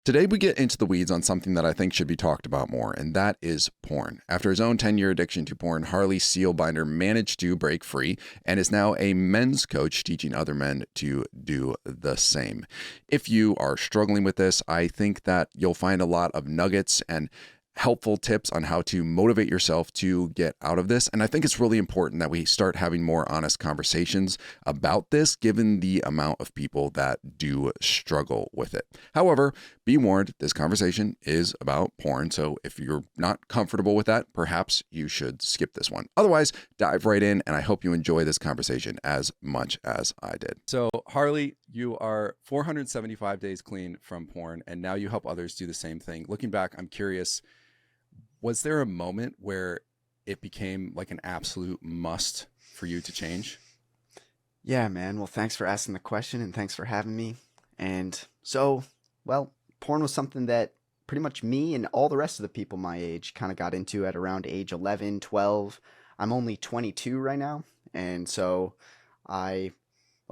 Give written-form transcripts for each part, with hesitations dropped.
Today, we get into the weeds on something that I think should be talked about more, and that is porn. After his own 10-year addiction to porn, Harley Seelbinder managed to break free and is now a men's coach teaching other men to do the same. If you are struggling with this, I think that you'll find a lot of nuggets and helpful tips on how to motivate yourself to get out of this. And I think it's really important that we start having more honest conversations about this, given the amount of people that do struggle with it. However, be warned, this conversation is about porn. So if you're not comfortable with that, perhaps you should skip this one. Otherwise, dive right in. And I hope you enjoy this conversation as much as I did. So Harley, you are 475 days clean from porn, and now you help others do the same thing. Looking back, I'm curious, was there a moment where it became like an absolute must for you to change? Yeah, man. Well, thanks for asking the question and thanks for having me. Well, porn was something that pretty much me and all the rest of the people my age kind of got into at around age 11, 12. I'm only 22 right now. And so I,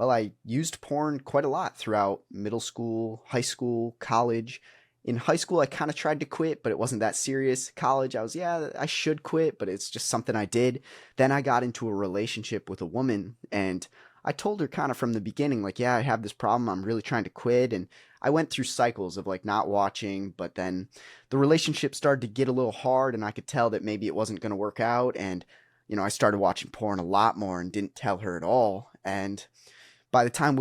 I used porn quite a lot throughout middle school, high school, college. In high school, I kind of tried to quit, but it wasn't that serious. College, I should quit, but it's just something I did. Then I got into a relationship with a woman, and I told her kind of from the beginning, like, yeah, I have this problem. I'm really trying to quit. And I went through cycles of like not watching, but then the relationship started to get a little hard, and I could tell that maybe it wasn't going to work out. And, I started watching porn a lot more and didn't tell her at all. And by the time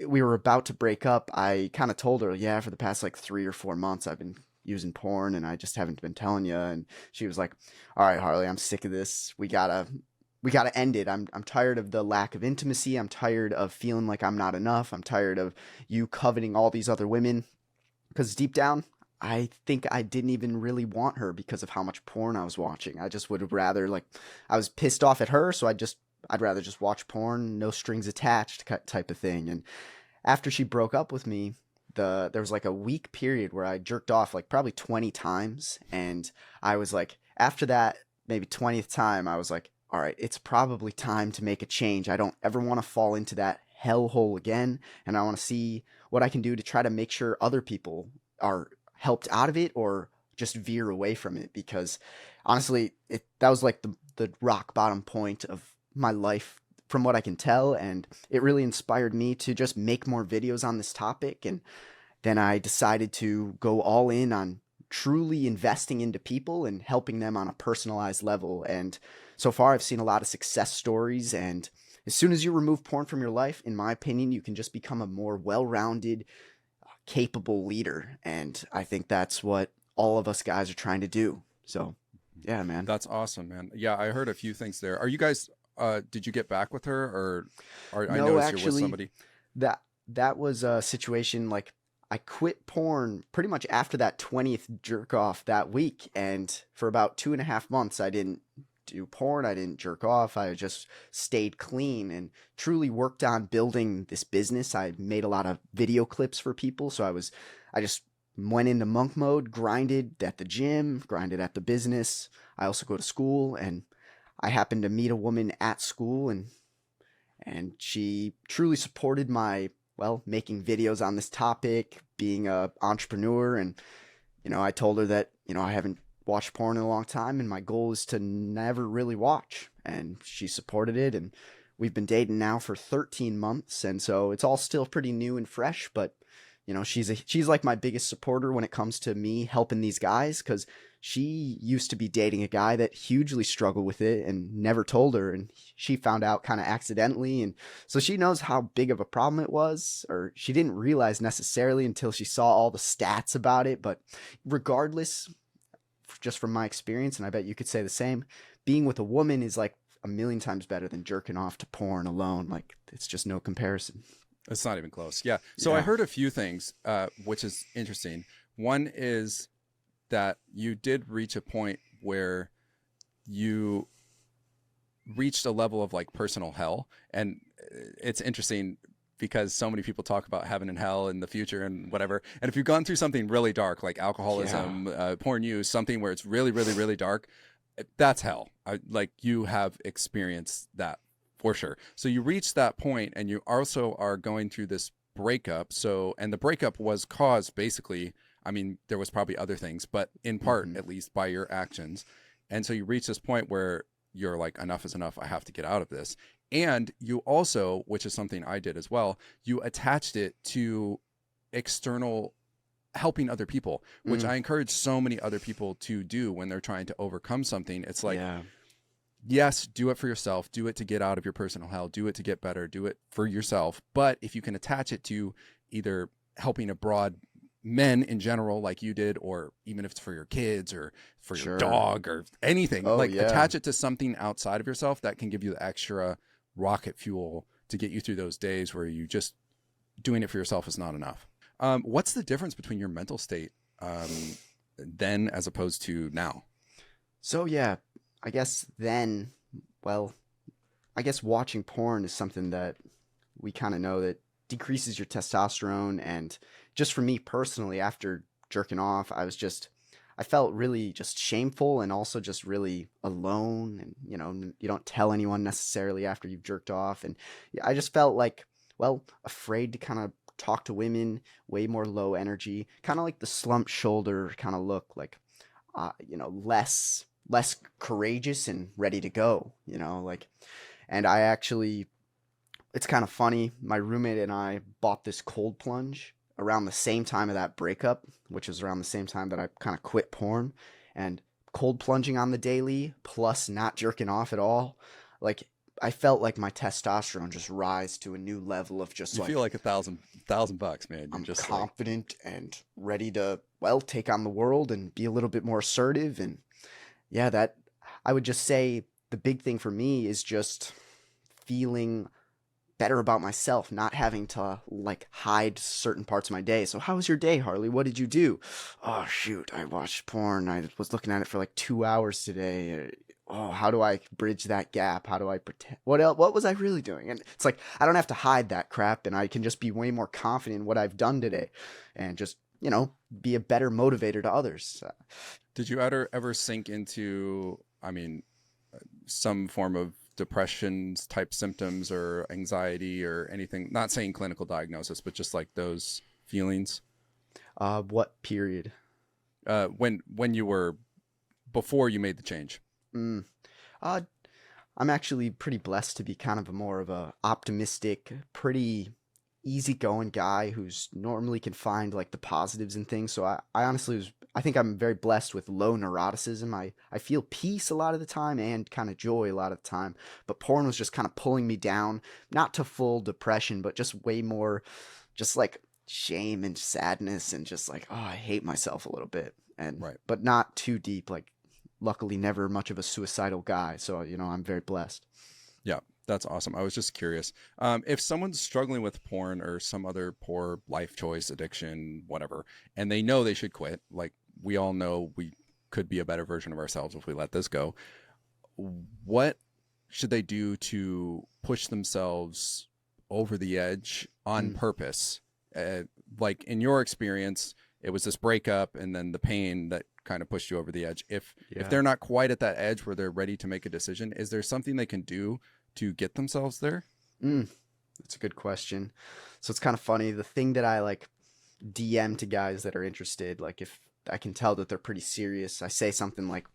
we were about to break up, I kind of told her, yeah, for the past like 3 or 4 months, I've been using porn and I just haven't been telling you. And she was like, all right, Harley, I'm sick of this. We gotta end it. I'm tired of the lack of intimacy. I'm tired of feeling like I'm not enough. I'm tired of you coveting all these other women. Because deep down, I think I didn't even really want her because of how much porn I was watching. I just would rather I was pissed off at her, so I'd rather just watch porn, no strings attached type of thing. And after she broke up with me, there was like a week period where I jerked off like probably 20 times, and I was like, after that maybe 20th time, I was like, all right, it's probably time to make a change. I don't ever want to fall into that hellhole again, and I want to see what I can do to try to make sure other people are helped out of it or just veer away from it, because honestly, that was like the rock bottom point of my life from what I can tell, and it really inspired me to just make more videos on this topic. And then I decided to go all in on truly investing into people and helping them on a personalized level. And so far, I've seen a lot of success stories. And as soon as you remove porn from your life, in my opinion, you can just become a more well-rounded, capable leader. And I think that's what all of us guys are trying to do. So, yeah, man. That's awesome, man. Yeah, I heard a few things there. Are you guys, did you get back with her, or I No, noticed you're with actually, somebody? that was a situation like I quit porn pretty much after that 20th jerk off that week. And for about 2.5 months, I didn't do porn. I didn't jerk off. I just stayed clean and truly worked on building this business. I made a lot of video clips for people. So I just went into monk mode, grinded at the gym, grinded at the business. I also go to school, and I happened to meet a woman at school, and she truly supported my, making videos on this topic, being a entrepreneur. And I told her that I haven't watched porn in a long time, and my goal is to never really watch. And she supported it, and we've been dating now for 13 months, and so it's all still pretty new and fresh. But she's like my biggest supporter when it comes to me helping these guys, because she used to be dating a guy that hugely struggled with it and never told her, and she found out kind of accidentally. And so she knows how big of a problem it was, or she didn't realize necessarily until she saw all the stats about it. But regardless, just from my experience, and I bet you could say the same, being with a woman is like a million times better than jerking off to porn alone. Like, it's just no comparison. It's not even close. Yeah. So I heard a few things, which is interesting. One is that you did reach a point where you reached a level of like personal hell. And it's interesting because so many people talk about heaven and hell in the future and whatever. And if you've gone through something really dark, like alcoholism, porn use, something where it's really, really, really dark, that's hell. Like, you have experienced that for sure. So you reach that point, and you also are going through this breakup. So, and the breakup was caused basically I mean, there was probably other things, but in part, Mm-hmm. at least by your actions. And so you reach this point where you're like, enough is enough. I have to get out of this. And you also, which is something I did as well, you attached it to external helping other people, which Mm, I encourage so many other people to do when they're trying to overcome something. It's like, yeah. yes, do it for yourself, do it to get out of your personal hell, do it to get better, do it for yourself. But if you can attach it to either helping abroad men in general, like you did, or even if it's for your kids or for your Sure. dog or anything, Oh, like yeah. attach it to something outside of yourself that can give you the extra rocket fuel to get you through those days where you just doing it for yourself is not enough. What's the difference between your mental state then as opposed to now? So, yeah, I guess then, well, I guess watching porn is something that we kind of know that decreases your testosterone. And just for me personally, after jerking off, I felt really just shameful and also just really alone. And, you don't tell anyone necessarily after you've jerked off. And yeah, I just felt like, well, afraid to kind of talk to women, way more low energy, kind of like the slumped shoulder kind of look, like, less courageous and ready to go, like, and I actually, it's kind of funny. My roommate and I bought this cold plunge around the same time of that breakup, which was around the same time that I kind of quit porn. And cold plunging on the daily, plus not jerking off at all, like I felt like my testosterone just rise to a new level of just You feel like like a thousand bucks, man. You're I'm just like, confident and ready to, well, take on the world and be a little bit more assertive. And yeah, that I would just say the big thing for me is just feeling better about myself, not having to like hide certain parts of my day. So, how was your day, Harley? What did you do? Oh, shoot, I watched porn. I was looking at it for like 2 hours today. Oh, how do I bridge that gap? How do I pretend? What else? What was I really doing? And it's like I don't have to hide that crap, and I can just be way more confident in what I've done today, and just be a better motivator to others. did you ever sink into, I mean, some form of depressions type symptoms or anxiety or anything? Not saying clinical diagnosis, but just like those feelings What period? when you were before you made the change. Mm. Uh, I'm actually pretty blessed to be kind of a more of a optimistic, pretty easygoing guy who's normally can find like the positives in things. So I honestly I think I'm very blessed with low neuroticism. I feel peace a lot of the time and kind of joy a lot of the time. But porn was just kind of pulling me down, not to full depression, but just way more just like shame and sadness and just like, oh, I hate myself a little bit. And Right. but not too deep, like luckily never much of a suicidal guy. So, I'm very blessed. Yeah, that's awesome. I was just curious. If someone's struggling with porn or some other poor life choice, addiction, whatever, and they know they should quit, like we all know we could be a better version of ourselves if we let this go, what should they do to push themselves over the edge on Mm, purpose? Uh, like in your experience, it was this breakup and then the pain that kind of pushed you over the edge. If yeah. they're not quite at that edge where they're ready to make a decision, is there something they can do to get themselves there? Mm, that's a good question. So it's kind of funny. The thing that I like DM to guys that are interested, like if I can tell that they're pretty serious, I say something like,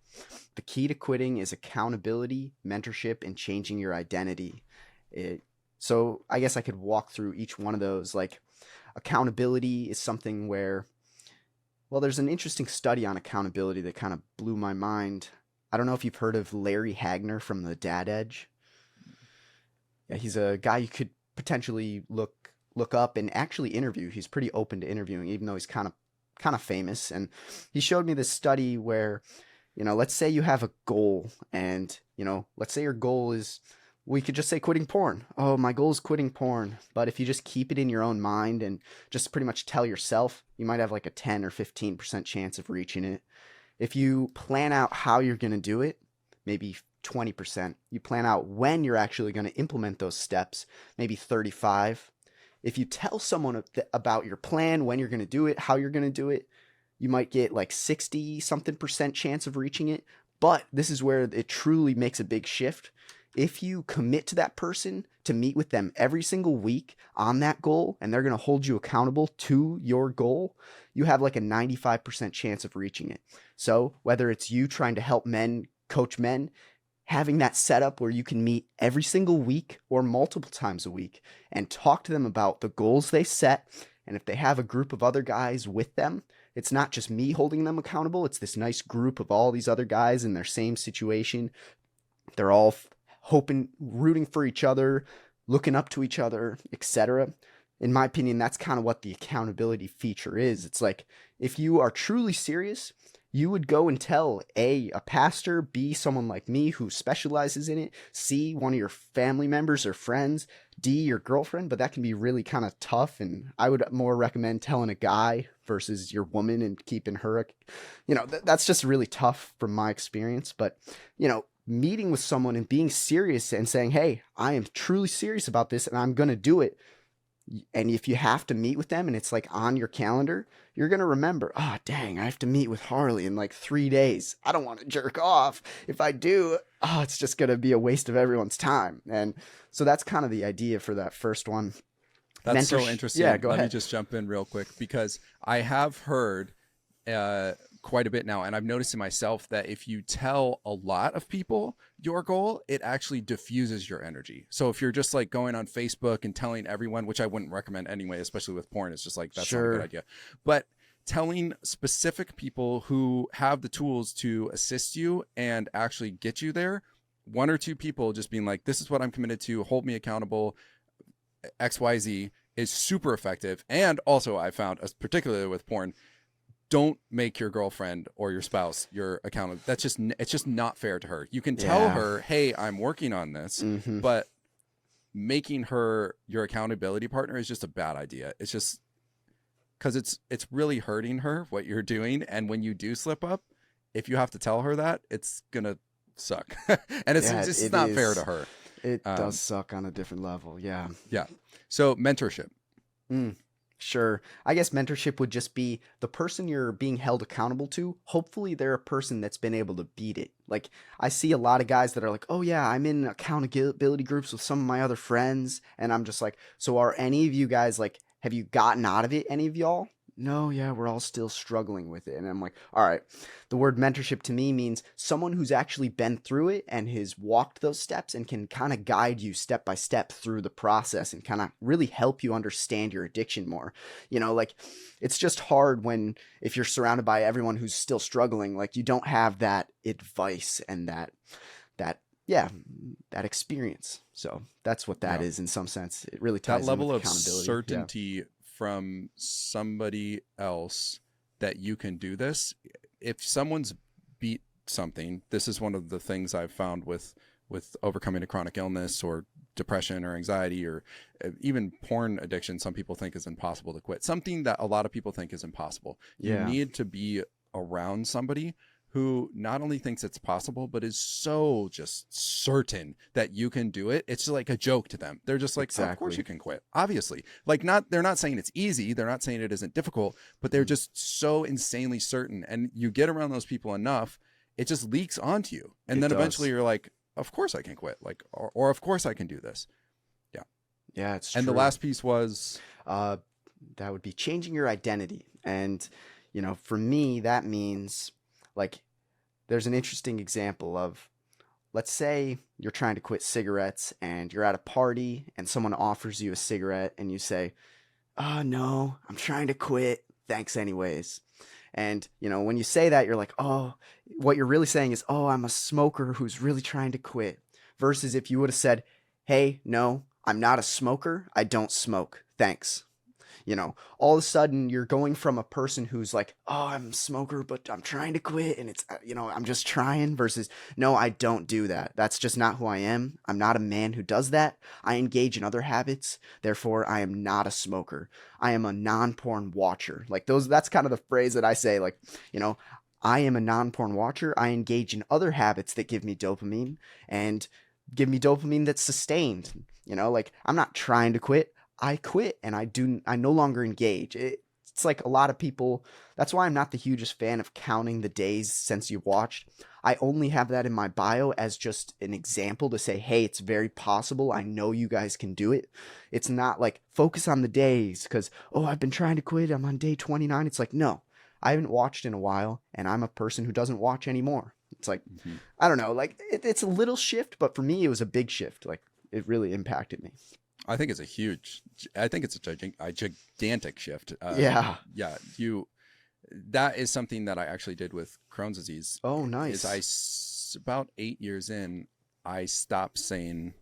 the key to quitting is accountability, mentorship, and changing your identity. It, so I guess I could walk through each one of those. Like accountability is something where, well, there's an interesting study on accountability that kind of blew my mind. I don't know if you've heard of Larry Hagner from the Dad Edge. Yeah, he's a guy you could potentially look up and actually interview. He's pretty open to interviewing, even though he's kind of famous. And he showed me this study where, let's say you have a goal, and let's say your goal is, we could just say quitting porn. Oh, my goal is quitting porn. But if you just keep it in your own mind and just pretty much tell yourself, you might have like a 10 or 15% chance of reaching it. If you plan out how you're going to do it, maybe 20%. You plan out when you're actually going to implement those steps, maybe 35. If you tell someone about your plan, when you're going to do it, how you're going to do it, you might get like 60 something percent chance of reaching it. But this is where it truly makes a big shift. if you commit to that person to meet with them every single week on that goal, and they're going to hold you accountable to your goal, you have like a 95% chance of reaching it. So whether it's you trying to help men, coach men, having that setup where you can meet every single week or multiple times a week and talk to them about the goals they set. And if they have a group of other guys with them, it's not just me holding them accountable. It's this nice group of all these other guys in their same situation. They're all hoping, rooting for each other, looking up to each other, etc. In my opinion, that's kind of what the accountability feature is. It's like, if you are truly serious, you would go and tell A, a pastor, B, someone like me who specializes in it, C, one of your family members or friends, D, your girlfriend, but that can be really kind of tough. And I would more recommend telling a guy versus your woman and keeping her, that's just really tough from my experience. But, meeting with someone and being serious and saying, hey, I am truly serious about this and I'm going to do it. And if you have to meet with them and it's like on your calendar, you're going to remember, oh, dang, I have to meet with Harley in like 3 days. I don't want to jerk off. If I do, it's just going to be a waste of everyone's time. And so that's kind of the idea for that first one. That's so interesting. Yeah, go ahead. Let me just jump in real quick, because I have heard quite a bit now, and I've noticed in myself that if you tell a lot of people your goal, it actually diffuses your energy. So if you're just like going on Facebook and telling everyone, which I wouldn't recommend anyway, especially with porn, it's just like, that's not a good idea. But telling specific people who have the tools to assist you and actually get you there, 1 or 2 people just being like, this is what I'm committed to, hold me accountable, XYZ, is super effective. And also I found, particularly with porn, don't make your girlfriend or your spouse your accountant. It's just not fair to her. You can tell her, hey, I'm working on this, but making her your accountability partner is just a bad idea. It's just because it's really hurting her what you're doing. And when you do slip up, if you have to tell her that, it's going to suck. And it's just not fair to her. It does suck on a different level. Yeah. Yeah. So mentorship. Sure. I guess mentorship would just be the person you're being held accountable to. Hopefully they're a person that's been able to beat it. Like, I see a lot of guys that are like, oh yeah, I'm in accountability groups with some of my other friends. And I'm just like, so are any of you guys, like, have you gotten out of it, any of y'all? No, yeah, we're all still struggling with it. And I'm like, all right, the word mentorship to me means someone who's actually been through it and has walked those steps and can kind of guide you step by step through the process and kind of really help you understand your addiction more. Like, it's just hard if you're surrounded by everyone who's still struggling, like, you don't have that advice and that experience. So that's what that is in some sense. It really ties that level in with of accountability. certainty from somebody else that you can do this. If someone's beat something, this is one of the things I've found with overcoming a chronic illness or depression or anxiety or even porn addiction. Some people think is impossible to quit, something that a lot of people think is impossible. You need to be around somebody who not only thinks it's possible, but is so just certain that you can do it. It's like a joke to them. They're just like, oh, of course you can quit. Obviously. Like, they're not saying it's easy. They're not saying it isn't difficult, but they're just so insanely certain. And you get around those people enough, it just leaks onto you. And then eventually you're like, of course I can quit. Like, or of course I can do this. Yeah. Yeah, it's true. And the last piece was? That would be changing your identity. And, for me, that means, like, there's an interesting example of, let's say you're trying to quit cigarettes and you're at a party and someone offers you a cigarette and you say, oh no, I'm trying to quit. Thanks anyways. And, when you say that, you're like, oh, what you're really saying is, oh, I'm a smoker who's really trying to quit. Versus if you would have said, hey, no, I'm not a smoker. I don't smoke. Thanks. All of a sudden you're going from a person who's like, oh, I'm a smoker, but I'm trying to quit. And it's, I'm just trying, versus, no, I don't do that. That's just not who I am. I'm not a man who does that. I engage in other habits. Therefore, I am not a smoker. I am a non-porn watcher. Like, that's kind of the phrase that I say, like, I am a non-porn watcher. I engage in other habits that give me dopamine and give me dopamine that's sustained. Like, I'm not trying to quit. I quit and I no longer engage. it's like a lot of people, that's why I'm not the hugest fan of counting the days since you've watched. I only have that in my bio as just an example to say, hey, it's very possible. I know you guys can do it. It's not like focus on the days because, oh, I've been trying to quit. I'm on day 29. It's like, no, I haven't watched in a while and I'm a person who doesn't watch anymore. It's like, I don't know, like it's a little shift, but for me, it was a big shift. Like it really impacted me. I think it's a gigantic shift. Yeah. Yeah. That is something that I actually did with Crohn's disease. Oh, nice. About 8 years in, I stopped saying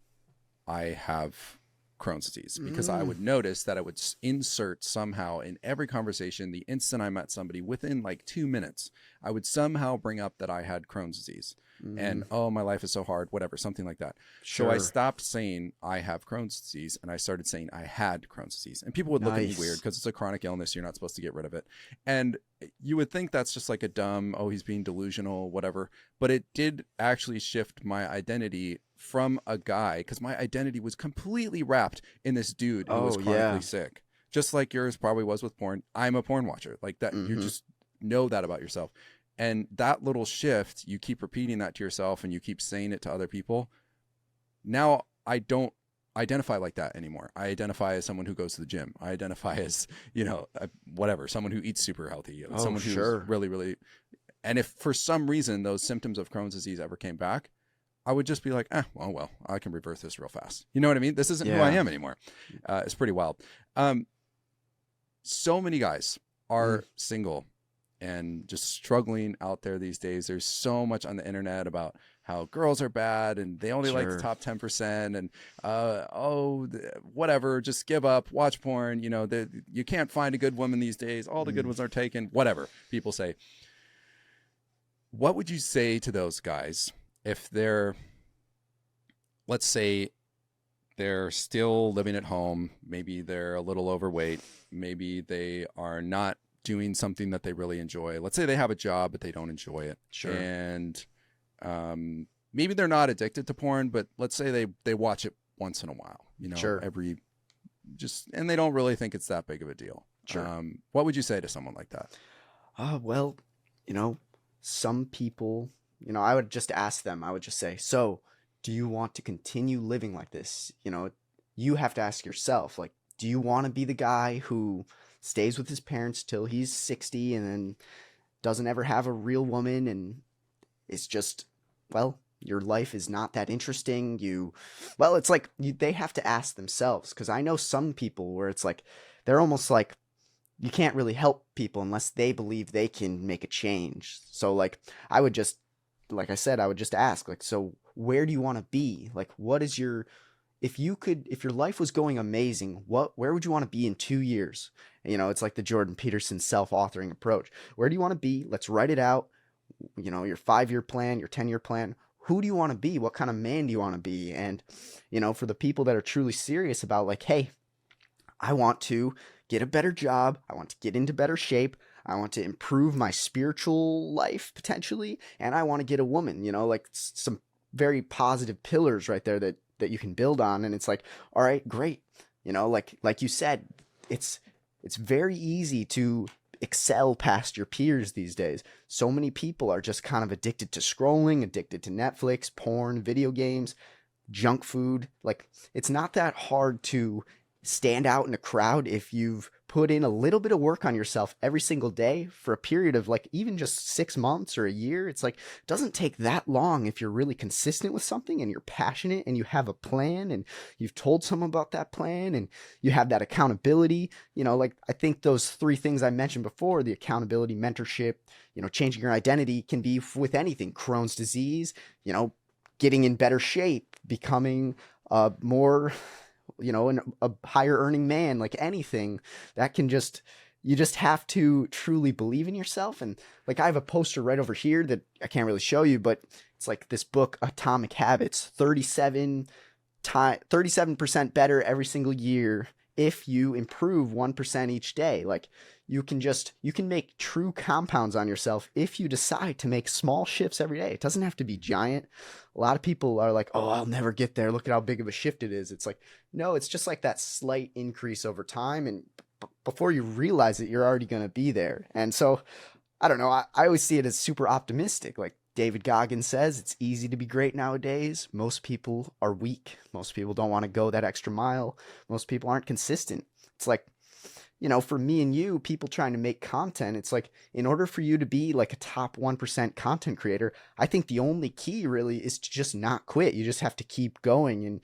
I have Crohn's disease because I would notice that I would insert somehow in every conversation, the instant I met somebody, within like 2 minutes, I would somehow bring up that I had Crohn's disease and, oh, my life is so hard, whatever, something like that. Sure. So I stopped saying I have Crohn's disease and I started saying I had Crohn's disease. And people would look at me weird because it's a chronic illness. You're not supposed to get rid of it. And you would think that's just like a dumb, oh, he's being delusional, whatever. But it did actually shift my identity from a guy, because my identity was completely wrapped in this dude who was chronically sick. Just like yours probably was with porn. I'm a porn watcher. Like that, you just know that about yourself. And that little shift, you keep repeating that to yourself and you keep saying it to other people. Now I don't identify like that anymore. I identify as someone who goes to the gym. I identify as, whatever, someone who eats super healthy. Someone who's really, really. And if for some reason those symptoms of Crohn's disease ever came back, I would just be like, well, I can reverse this real fast. You know what I mean? This isn't who I am anymore. It's pretty wild. So many guys are single and just struggling out there these days. There's so much on the internet about how girls are bad and they only like the top 10% and, whatever, just give up, watch porn. You can't find a good woman these days. All the good ones are taken, whatever people say. What would you say to those guys if let's say they're still living at home, maybe they're a little overweight, maybe they are not doing something that they really enjoy. Let's say they have a job, but they don't enjoy it. Sure. And maybe they're not addicted to porn, but let's say they watch it once in a while, and they don't really think it's that big of a deal. Sure. What would you say to someone like that? Well, some people, I would just ask them, I would just say, so do you want to continue living like this? You have to ask yourself, like, do you want to be the guy who stays with his parents till he's 60 and then doesn't ever have a real woman and it's just, well, your life is not that interesting. It's like they have to ask themselves, because I know some people where it's like they're almost like you can't really help people unless they believe they can make a change. So like I would just, like I said, I would just ask, like, so where do you want to be? Like, what is if your life was going amazing, where would you want to be in 2 years? It's like the Jordan Peterson self-authoring approach. Where do you want to be? Let's write it out. Your 5-year plan, your 10-year plan. Who do you want to be? What kind of man do you want to be? And, for the people that are truly serious about like, hey, I want to get a better job. I want to get into better shape. I want to improve my spiritual life potentially. And I want to get a woman, like some very positive pillars right there that you can build on. And it's like, all right, great. Like you said, it's very easy to excel past your peers these days. So many people are just kind of addicted to scrolling, addicted to Netflix, porn, video games, junk food. Like, it's not that hard to stand out in a crowd if you've put in a little bit of work on yourself every single day for a period of like even just 6 months or a year. It's like, it doesn't take that long if you're really consistent with something and you're passionate and you have a plan and you've told someone about that plan and you have that accountability. Like I think those 3 things I mentioned before, the accountability, mentorship, changing your identity, can be with anything. Crohn's disease, getting in better shape, becoming more a higher earning man, like anything that can you just have to truly believe in yourself. And like, I have a poster right over here that I can't really show you, but it's like this book, Atomic Habits, 37% better every single year if you improve 1% each day. Like you can make true compounds on yourself if you decide to make small shifts every day. It doesn't have to be giant. A lot of people are like, oh, I'll never get there. Look at how big of a shift it is. It's like, no, it's just like that slight increase over time. before you realize it, you're already going to be there. And so, I don't know. I always see it as super optimistic. Like David Goggins says, it's easy to be great nowadays. Most people are weak. Most people don't want to go that extra mile. Most people aren't consistent. It's like, for me and you, people trying to make content, it's like, in order for you to be like a top 1% content creator, I think the only key really is to just not quit. You just have to keep going, and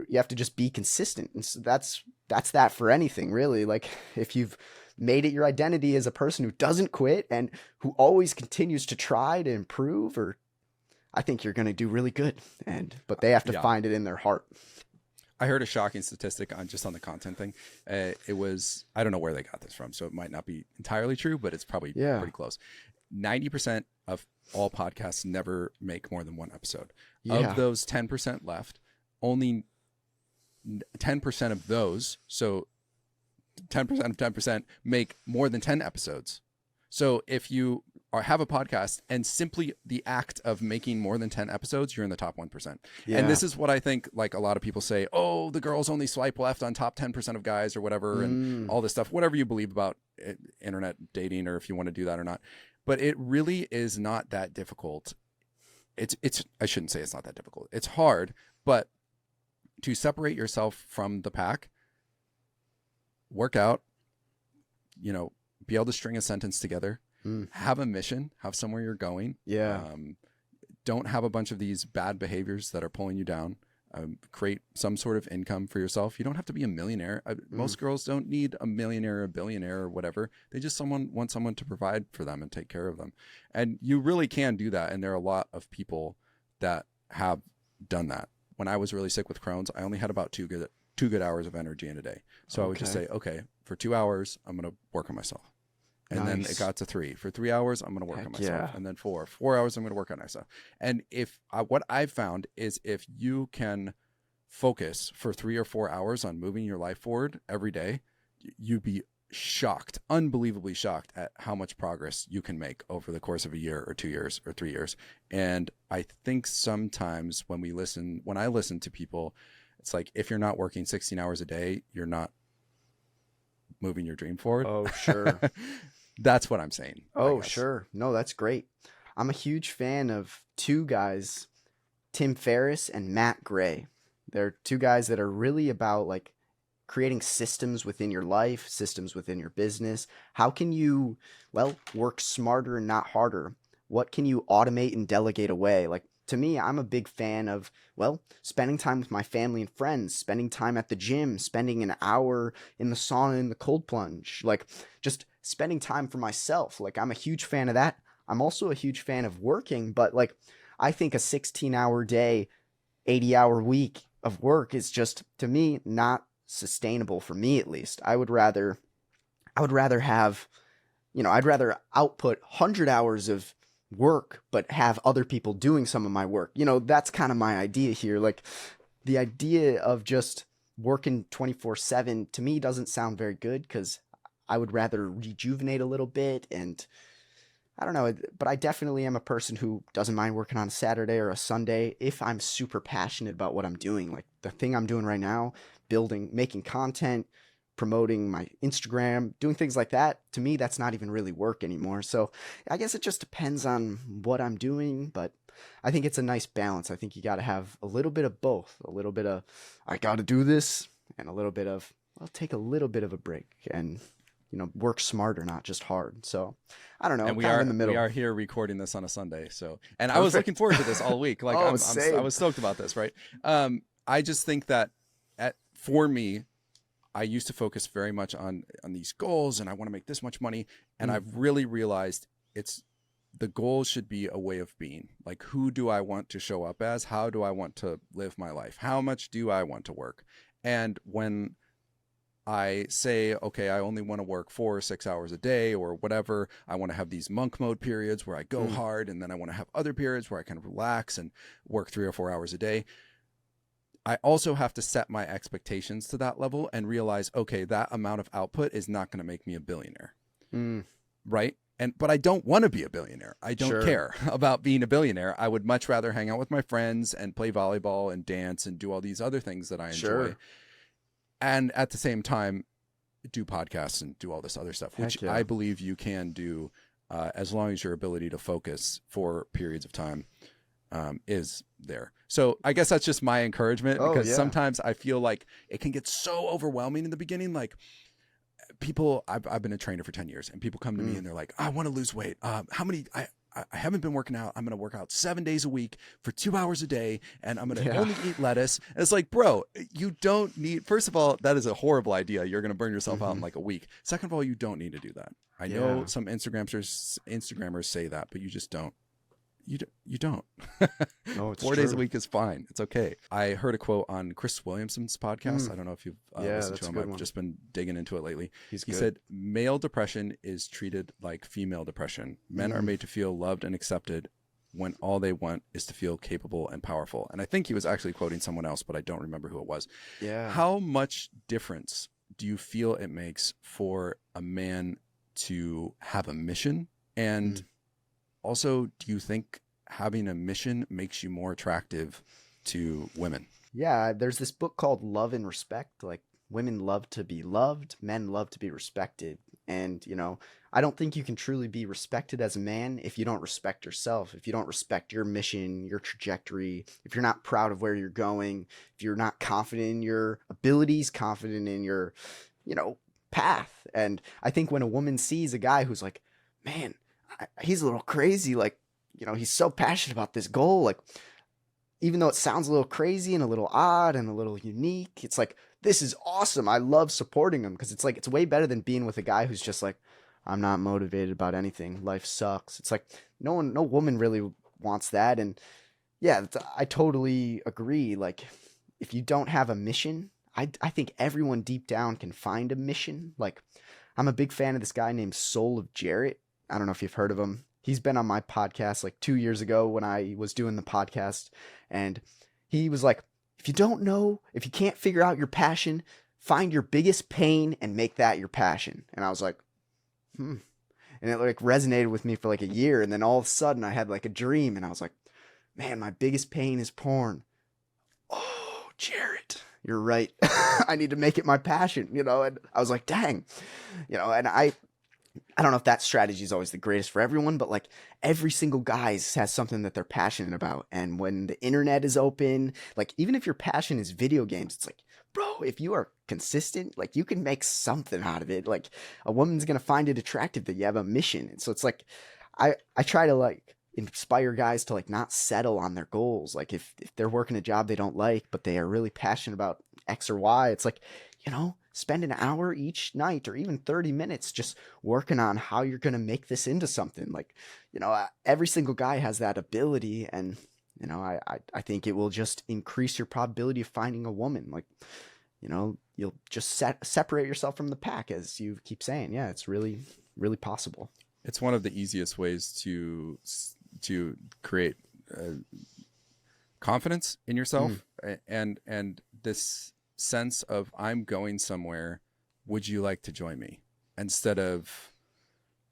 you have to just be consistent. And so that's that for anything, really. Like, if you've made it your identity as a person who doesn't quit and who always continues to try to improve, or I think you're going to do really good. But they have to find it in their heart. I heard a shocking statistic on the content thing. It was, I don't know where they got this from, so it might not be entirely true, but it's probably pretty close. 90% of all podcasts never make more than one episode. Of those 10% left, only 10% of those, so 10% of 10% make more than 10 episodes. So if you have a podcast and simply the act of making more than 10 episodes, you're in the top 1%. Yeah. And this is what I think, like, a lot of people say, oh, the girls only swipe left on top 10% of guys or whatever, and all this stuff, whatever you believe about internet dating, or if you want to do that or not. But it really is not that difficult. It's I shouldn't say it's not that difficult. It's hard, but to separate yourself from the pack, work out, be able to string a sentence together, have a mission, have somewhere you're going. Yeah. Don't have a bunch of these bad behaviors that are pulling you down. Create some sort of income for yourself. You don't have to be a millionaire. Most girls don't need a millionaire or a billionaire or whatever. They just want someone to provide for them and take care of them. And you really can do that. And there are a lot of people that have done that. When I was really sick with Crohn's, I only had about two good hours of energy in a day. So I would just say, okay, for 2 hours, I'm going to work on myself. And then it got to 3. For 3 hours, I'm going to work on myself. And then 4 hours, I'm going to work on myself. And what I've found is, if you can focus for 3 or 4 hours on moving your life forward every day, you'd be shocked, unbelievably shocked at how much progress you can make over the course of a year or 2 years or 3 years. And I think sometimes when I listen to people, it's like, if you're not working 16 hours a day, you're not moving your dream forward. Oh, sure. That's what I'm saying. Oh, sure. No, that's great. I'm a huge fan of 2 guys, Tim Ferriss and Matt Gray. They're 2 guys that are really about, like, creating systems within your life, systems within your business. How can you, work smarter and not harder? What can you automate and delegate away? Like, to me, I'm a big fan of, spending time with my family and friends, spending time at the gym, spending an hour in the sauna in the cold plunge, like, just spending time for myself. Like, I'm a huge fan of that. I'm also a huge fan of working, but, like, I think a 16-hour day, 80-hour week of work is just, to me, not sustainable, for me at least. I would rather have, I'd rather output 100 hours of work but have other people doing some of my work. That's kind of my idea here. Like, the idea of just working 24/7 to me doesn't sound very good, because I would rather rejuvenate a little bit. And I don't know, but I definitely am a person who doesn't mind working on a Saturday or a Sunday if I'm super passionate about what I'm doing. Like, the thing I'm doing right now, making content, promoting my Instagram, doing things like that, to me, that's not even really work anymore. So I guess it just depends on what I'm doing, but I think it's a nice balance. I think you got to have a little bit of both, a little bit of, I got to do this, and a little bit of, I'll take a little bit of a break and, work smarter, not just hard. So I don't know. And we are in the middle. We are here recording this on a Sunday. So, and I was looking forward to this all week. Like, I was stoked about this. Right. I just think that for me, I used to focus very much on these goals, and I want to make this much money. And I've really realized the goal should be a way of being. Like, who do I want to show up as? How do I want to live my life? How much do I want to work? And when I say, okay, I only want to work 4 or 6 hours a day or whatever, I want to have these monk mode periods where I go hard, and then I want to have other periods where I can relax and work 3 or 4 hours a day. I also have to set my expectations to that level and realize, okay, that amount of output is not going to make me a billionaire. Right? But I don't want to be a billionaire. I don't care about being a billionaire. I would much rather hang out with my friends and play volleyball and dance and do all these other things that I enjoy. And at the same time, do podcasts and do all this other stuff, which Heck yeah. I believe you can do as long as your ability to focus for periods of time is there. So I guess that's just my encouragement, Oh because yeah. sometimes I feel like it can get so overwhelming in the beginning. Like people, I've been a trainer for 10 years, and people come to me and they're like, I want to lose weight. How many, I haven't been working out. I'm going to work out 7 days a week for 2 hours a day, and I'm going to Yeah. only eat lettuce. And it's like, bro, you don't need, first of all, that is a horrible idea. You're going to burn yourself out in like a week. Second of all, you don't need to do that. I know Yeah. some Instagrammers say that, but you just don't. You don't. No, it's 4 days a true. week is fine. It's okay. I heard a quote on Chris Williamson's podcast. I don't know if you've Yeah, listened that's to a him. good I've one. just been digging into it lately. He's He good. said male depression is treated like female depression. Men are made to feel loved and accepted when all they want is to feel capable and powerful. And I think he was actually quoting someone else, but I don't remember who it was. Yeah. How much difference do you feel it makes for a man to have a mission? And also, do you think having a mission makes you more attractive to women? Yeah, there's this book called Love and Respect. Like, women love to be loved, men love to be respected. And, you know, I don't think you can truly be respected as a man if you don't respect yourself, if you don't respect your mission, your trajectory, if you're not proud of where you're going, if you're not confident in your abilities, confident in your, you know, path. And I think when a woman sees a guy who's like, man, he's a little crazy, like, you know, he's so passionate about this goal, like, even though it sounds a little crazy and a little odd and a little unique, it's like, this is awesome. I love supporting him, because it's like, it's way better than being with a guy who's just like, I'm not motivated about anything. Life sucks. It's like, no woman really wants that. And yeah, I totally agree. Like, if you don't have a mission, I think everyone deep down can find a mission. Like, I'm a big fan of this guy named Soul of Jarrett. I don't know if you've heard of him. He's been on my podcast like 2 years ago when I was doing the podcast. And he was like, if you don't know, if you can't figure out your passion, find your biggest pain and make that your passion. And I was like, And it like resonated with me for like a year. And then all of a sudden I had like a dream, and I was like, man, my biggest pain is porn. Oh, Jarrett, you're right. I need to make it my passion, you know? And I was like, dang, you know, and I don't know if that strategy is always the greatest for everyone, but like every single guy has something that they're passionate about. And when the internet is open, like even if your passion is video games, it's like, bro, if you are consistent, like you can make something out of it. Like a woman's going to find it attractive that you have a mission. And so it's like, I try to like inspire guys to like not settle on their goals. Like if they're working a job they don't like, but they are really passionate about X or Y, it's like, you know, spend an hour each night or even 30 minutes just working on how you're going to make this into something. Like, you know, every single guy has that ability, and, you know, I think it will just increase your probability of finding a woman. Like, you know, you'll just separate yourself from the pack, as you keep saying. Yeah, it's really, really possible. It's one of the easiest ways to create confidence in yourself and this sense of, I'm going somewhere, would you like to join me, instead of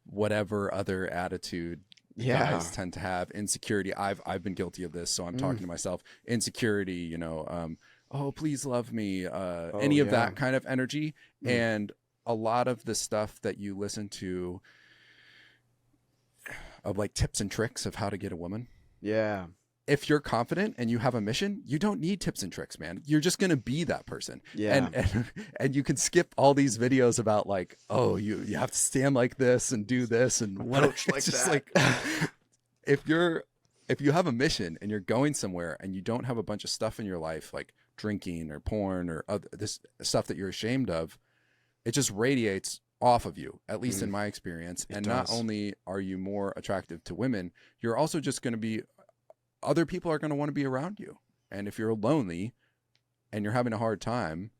whatever other attitude guys tend to have. Insecurity. I've been guilty of this, so I'm talking to myself. Insecurity, you know, oh, please love me, any of that kind of energy. And a lot of the stuff that you listen to of like tips and tricks of how to get a woman. Yeah. If you're confident and you have a mission, you don't need tips and tricks, man. You're just going to be that person. Yeah. And you can skip all these videos about like, oh, you have to stand like this and do this and Approach like just that. like, if you have a mission and you're going somewhere and you don't have a bunch of stuff in your life, like drinking or porn or this stuff that you're ashamed of, it just radiates off of you, at least in my experience. And not only are you more attractive to women, you're also just going to be, other people are going to want to be around you. And if you're lonely and you're having a hard time,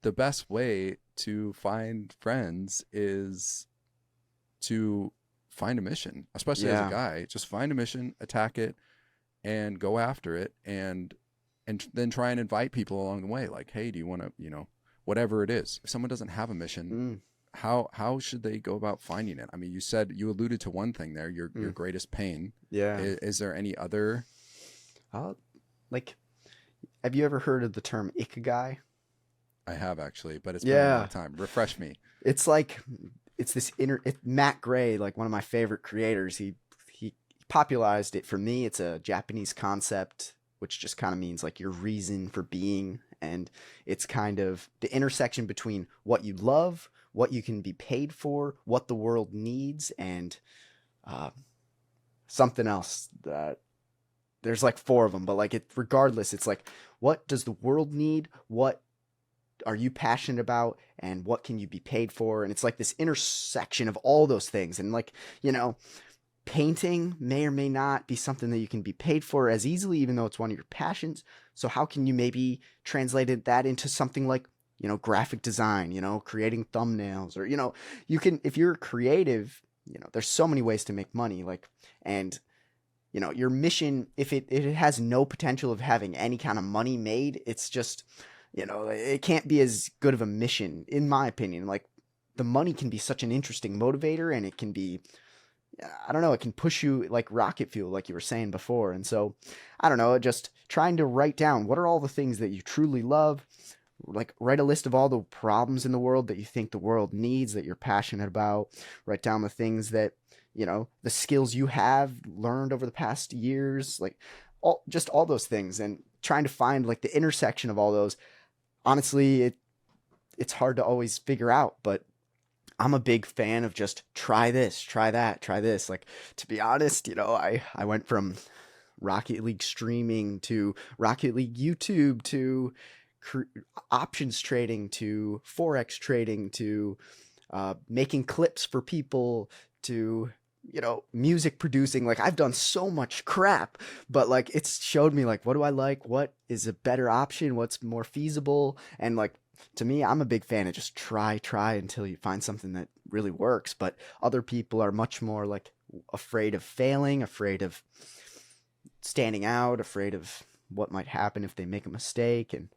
the best way to find friends is to find a mission, especially as a guy. Just find a mission, attack it, and go after it, and then try and invite people along the way. Like, hey, do you want to, you know, whatever it is. If someone doesn't have a mission, how should they go about finding it? I mean, you alluded to one thing there, your greatest pain. Yeah. Is there any other? Like, have you ever heard of the term ikigai? I have actually, but it's been a long Yeah. time. Refresh me. It's like it's this Matt Gray, like one of my favorite creators. He popularized it for me. It's a Japanese concept which just kind of means like your reason for being, and it's kind of the intersection between what you love, what you can be paid for, what the world needs, and uh, something else that there's like four of them, but like it regardless, it's like what does the world need? What are you passionate about, and what can you be paid for? And it's like this intersection of all those things. And like, you know, painting may or may not be something that you can be paid for as easily, even though it's one of your passions. So how can you maybe translate that into something like, you know, graphic design, you know, creating thumbnails, or, you know, you can, if you're creative, you know, there's so many ways to make money. Like, and you know, your mission, if it has no potential of having any kind of money made, it's just, you know, it can't be as good of a mission, in my opinion. Like, the money can be such an interesting motivator, and it can be, I don't know, it can push you like rocket fuel, like you were saying before. And so, I don't know, just trying to write down what are all the things that you truly love. Like, write a list of all the problems in the world that you think the world needs, that you're passionate about. Write down the things that, you know, the skills you have learned over the past years, like all those things, and trying to find like the intersection of all those. Honestly, it's hard to always figure out, but I'm a big fan of just try this, try that, try this. Like, to be honest, you know, I went from Rocket League streaming to Rocket League YouTube to options trading to forex trading to making clips for people to, you know, music producing. Like, I've done so much crap, but like, it's showed me like, what do I like? What is a better option? What's more feasible? And like, to me, I'm a big fan of just try until you find something that really works. But other people are much more like afraid of failing, afraid of standing out, afraid of what might happen if they make a mistake. And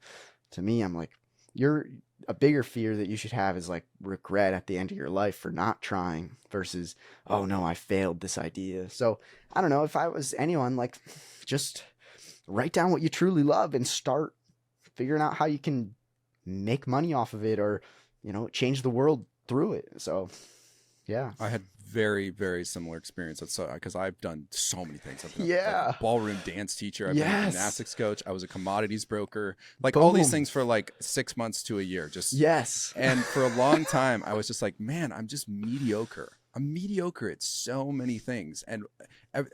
to me, I'm like, you're a bigger fear that you should have is like regret at the end of your life for not trying versus, oh no, I failed this idea. So I don't know, if I was anyone, like, just write down what you truly love and start figuring out how you can make money off of it, or, you know, change the world through it. So yeah. I had very, very similar experience. That's because I've done so many things. I've been Yeah. a ballroom dance teacher. I've been a gymnastics coach. I was a commodities broker. Like, Boom. all these things for like 6 months to a year. Just Yes. And for a long time, I was just like, man, I'm just mediocre. I'm mediocre at so many things. And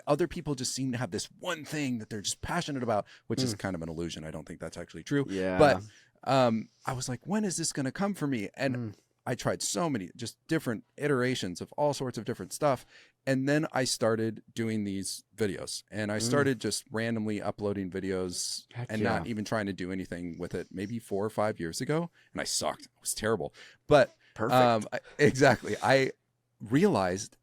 other people just seem to have this one thing that they're just passionate about, which is kind of an illusion. I don't think that's actually true. Yeah. But I was like, when is this going to come for me? And I tried so many just different iterations of all sorts of different stuff. And then I started doing these videos, and I started just randomly uploading videos and not even trying to do anything with it, maybe 4 or 5 years ago. And I sucked. It was terrible. But Perfect. exactly. I realized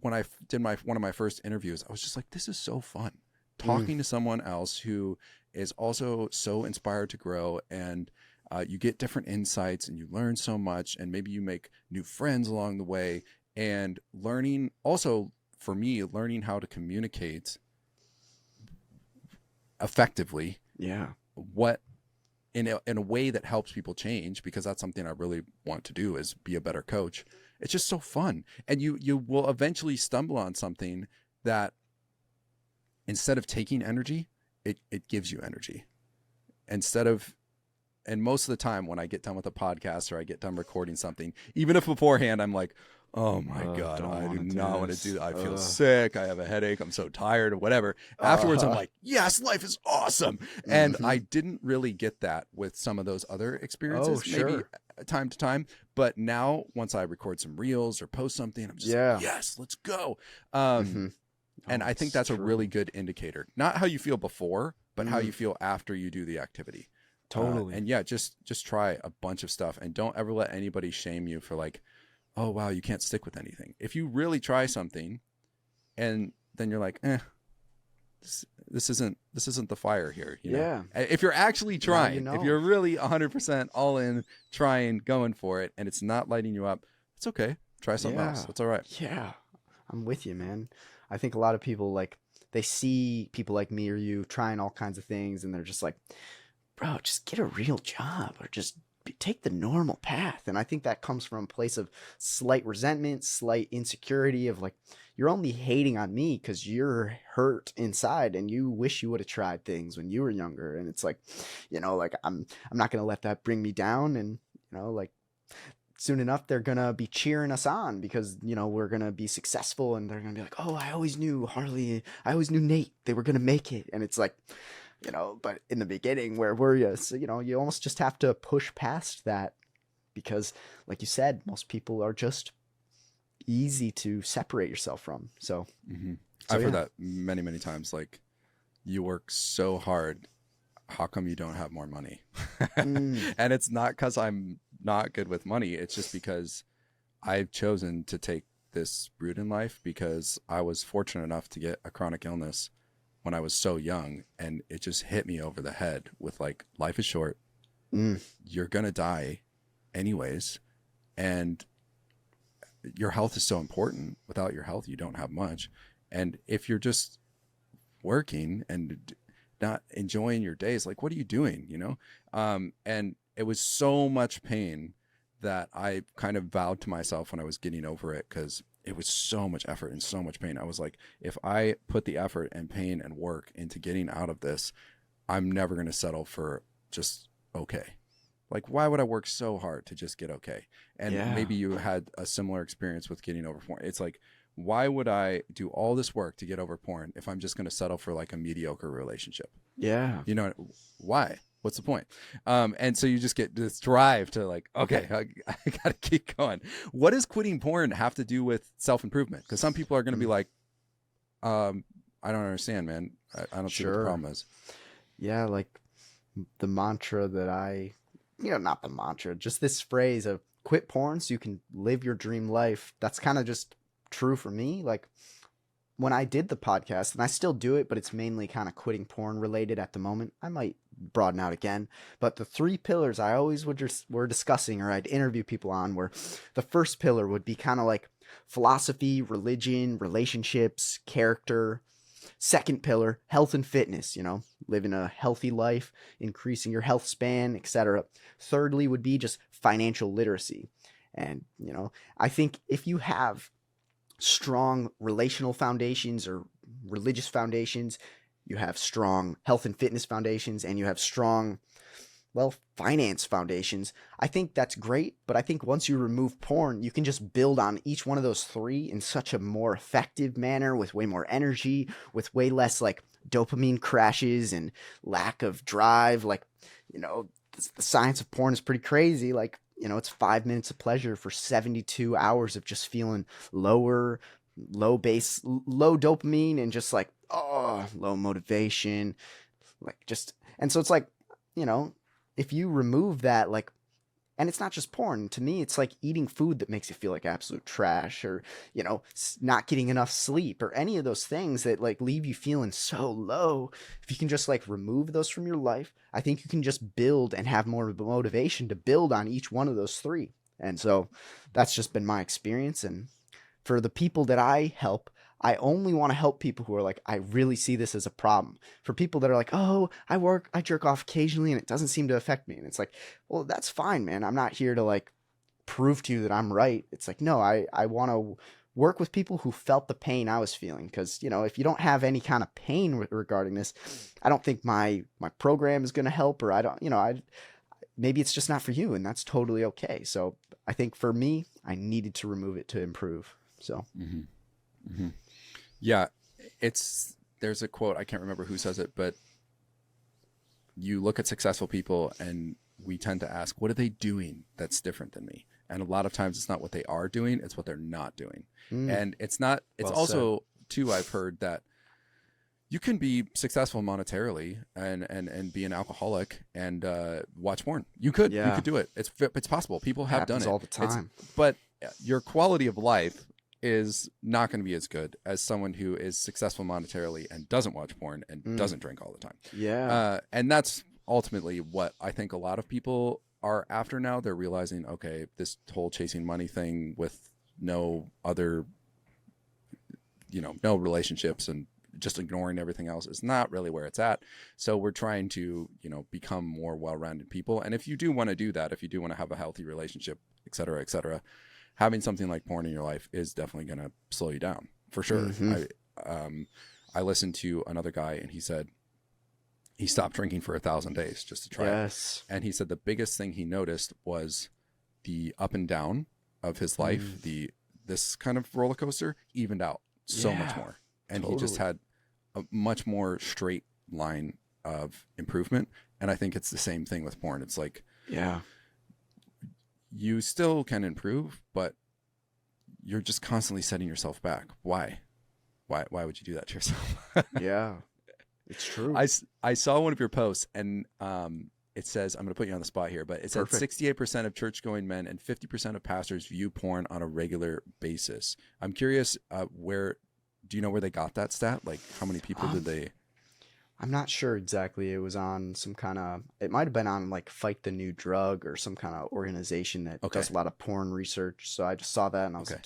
when I did one of my first interviews, I was just like, this is so fun talking to someone else who is also so inspired to grow, and you get different insights and you learn so much, and maybe you make new friends along the way, and learning also, for me, learning how to communicate effectively. Yeah. What in a way that helps people change, because that's something I really want to do, is be a better coach. It's just so fun. And you will eventually stumble on something that, instead of taking energy, it gives you energy. And most of the time when I get done with a podcast or I get done recording something, even if beforehand I'm like, oh my God, I do not want to do that. I feel sick. I have a headache. I'm so tired, or whatever. Afterwards, I'm like, yes, life is awesome. And I didn't really get that with some of those other experiences, maybe time to time. But now, once I record some reels or post something, I'm just like, yes, let's go. And I think that's a really good indicator. Not how you feel before, but how you feel after you do the activity. Totally. And yeah, just try a bunch of stuff, and don't ever let anybody shame you for like, oh wow, you can't stick with anything. If you really try something and then you're like, this isn't the fire here. You know? If you're actually trying, you know. if you're really 100% all in, trying, going for it, and it's not lighting you up, it's okay. Try something else. It's all right. Yeah. I'm with you, man. I think a lot of people, like, they see people like me or you trying all kinds of things, and they're just like, bro, just get a real job, or just take the normal path. And I think that comes from a place of slight resentment, slight insecurity of like, you're only hating on me because you're hurt inside and you wish you would have tried things when you were younger. And it's like, like I'm not going to let that bring me down. And, like soon enough, they're going to be cheering us on because, we're going to be successful and they're going to be like, oh, I always knew Harley, I always knew Nate, they were going to make it. And it's like, but in the beginning, where were you? So, you almost just have to push past that because, like you said, most people are just easy to separate yourself from. So, I've heard that many, many times. Like, you work so hard. How come you don't have more money? And it's not because I'm not good with money. It's just because I've chosen to take this route in life because I was fortunate enough to get a chronic illness when I was so young, and it just hit me over the head with like, life is short. You're going to die anyways. And your health is so important. Without your health, you don't have much. And if you're just working and not enjoying your days, like, what are you doing? And it was so much pain that I kind of vowed to myself when I was getting over it, because it was so much effort and so much pain. I was like, if I put the effort and pain and work into getting out of this, I'm never going to settle for just okay. Like, why would I work so hard to just get okay? And maybe you had a similar experience with getting over porn. It's like, why would I do all this work to get over porn if I'm just going to settle for like a mediocre relationship? Yeah. Why? What's the point? And so you just get this drive to like, okay, I got to keep going. What does quitting porn have to do with self-improvement? Because some people are going to be like, I don't understand, man. I don't see what the problem is. Yeah, like the mantra that not the mantra, just this phrase of quit porn so you can live your dream life. That's kind of just true for me. Like when I did the podcast, and I still do it, but it's mainly kind of quitting porn related at the moment. I might broaden out again, but the 3 pillars I always were discussing, or I'd interview people on, where the first pillar would be kind of like philosophy, religion, relationships, character. Second pillar, health and fitness, living a healthy life, increasing your health span, etc. Thirdly would be just financial literacy. And, I think if you have strong relational foundations or religious foundations, you have strong health and fitness foundations, and you have strong, finance foundations, I think that's great. But I think once you remove porn, you can just build on each one of those 3 in such a more effective manner, with way more energy, with way less like dopamine crashes and lack of drive. Like, the science of porn is pretty crazy. Like, it's 5 minutes of pleasure for 72 hours of just feeling low dopamine and just like, low motivation. Like just, and so it's like, if you remove that, like, and it's not just porn. To me, it's like eating food that makes you feel like absolute trash, or, not getting enough sleep, or any of those things that like leave you feeling so low. If you can just like remove those from your life, I think you can just build and have more motivation to build on each one of those 3. And so that's just been my experience. And for the people that I help, I only want to help people who are like, I really see this as a problem. For people that are like, oh, I jerk off occasionally and it doesn't seem to affect me. And it's like, well, that's fine, man. I'm not here to like prove to you that I'm right. It's like, no, I want to work with people who felt the pain I was feeling. Because, if you don't have any kind of pain regarding this, I don't think my program is going to help, or I don't, maybe it's just not for you, and that's totally okay. So I think for me, I needed to remove it to improve. So. Yeah, there's a quote, I can't remember who says it, but you look at successful people and we tend to ask, what are they doing that's different than me? And a lot of times it's not what they are doing, it's what they're not doing. And it's also too, I've heard that you can be successful monetarily and be an alcoholic and watch porn. You could do it. It's possible. People have done it all the time. But your quality of life is not going to be as good as someone who is successful monetarily and doesn't watch porn and doesn't drink all the time. Yeah. And that's ultimately what I think a lot of people are after now. They're realizing, okay, this whole chasing money thing with no other, no relationships and just ignoring everything else is not really where it's at. So we're trying to, become more well-rounded people. And if you do want to do that, if you do want to have a healthy relationship, et cetera, having something like porn in your life is definitely going to slow you down for sure. I listened to another guy, and he said he stopped drinking for 1,000 days just to try it. And he said the biggest thing he noticed was the up and down of his life, this kind of roller coaster evened out so much more. And he just had a much more straight line of improvement. And I think it's the same thing with porn. It's like, you still can improve, but you're just constantly setting yourself back. Why would you do that to yourself? Yeah, it's true. I saw one of your posts, and it says, I'm going to put you on the spot here, but it said 68% of church-going men and 50% of pastors view porn on a regular basis. I'm curious, do you know where they got that stat? Like, how many people did they? I'm not sure exactly. It was on some kind of, it might have been on like Fight the New Drug or some kind of organization that does a lot of porn research. So I just saw that and I was like,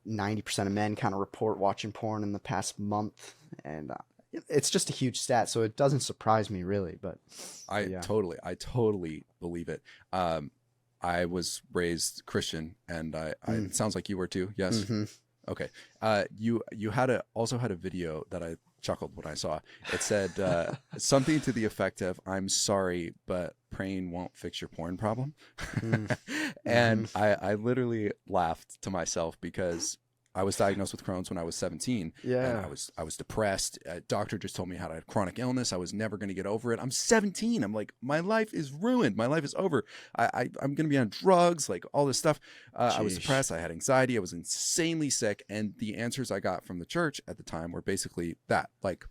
90% of men kind of report watching porn in the past month. And it's just a huge stat. So it doesn't surprise me really, but I totally believe it. I was raised Christian, and it sounds like you were too. Yes. Mm-hmm. Okay. You also had a video that I chuckled when I saw. It said something to the effect of, "I'm sorry, but praying won't fix your porn problem." And I literally laughed to myself because I was diagnosed with Crohn's when I was 17. Yeah. And I was depressed. A doctor just told me how to have chronic illness. I was never going to get over it. I'm 17. I'm like, my life is ruined. My life is over. I'm going to be on drugs, like all this stuff. I was depressed. I had anxiety. I was insanely sick. And the answers I got from the church at the time were basically that, like,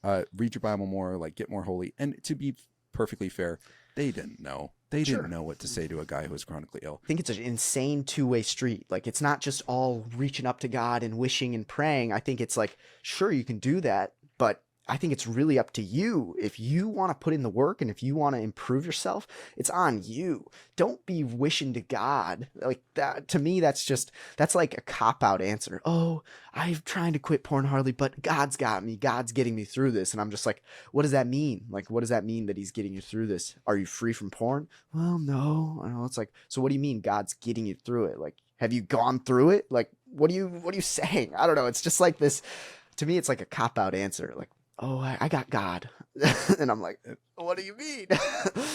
read your Bible more, like get more holy. And to be perfectly fair, they didn't know. They didn't know what to say to a guy who was chronically ill. I think it's an insane two-way street. Like, it's not just all reaching up to God and wishing and praying. I think it's like, sure, you can do that, but I think it's really up to you. If you want to put in the work and if you want to improve yourself, it's on you. Don't be wishing to God. Like that, to me, that's like a cop-out answer. Oh, I'm trying to quit porn, Harley, but God's got me. God's getting me through this. And I'm just like, what does that mean? Like, what does that mean that he's getting you through this? Are you free from porn? Well, no. I know. It's like, so what do you mean God's getting you through it? Like, have you gone through it? Like, what are you saying? I don't know. It's just like this, to me, it's like a cop-out answer. Like, oh, I got God. And I'm like, what do you mean?